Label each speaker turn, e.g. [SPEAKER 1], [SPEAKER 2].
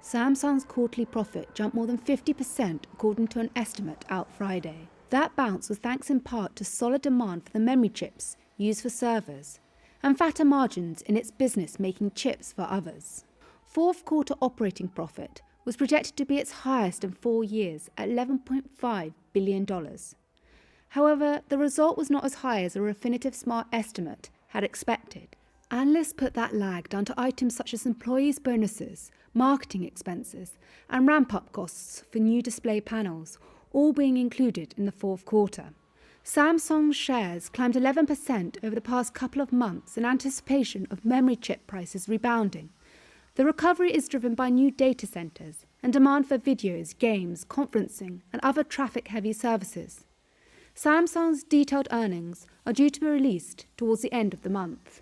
[SPEAKER 1] Samsung's quarterly profit jumped more than 50% according to an estimate out Friday. That bounce was thanks in part to solid demand for the memory chips used for servers and fatter margins in its business making chips for others. Fourth quarter operating profit was projected to be its highest in 4 years at $11.5 billion. However, the result was not as high as a Refinitiv Smart estimate had expected. Analysts put that lag down to items such as employees' bonuses, marketing expenses, and ramp-up costs for new display panels, all being included in the fourth quarter. Samsung's shares climbed 11% over the past couple of months in anticipation of memory chip prices rebounding. The recovery is driven by new data centers and demand for videos, games, conferencing, and other traffic-heavy services. Samsung's detailed earnings are due to be released towards the end of the month.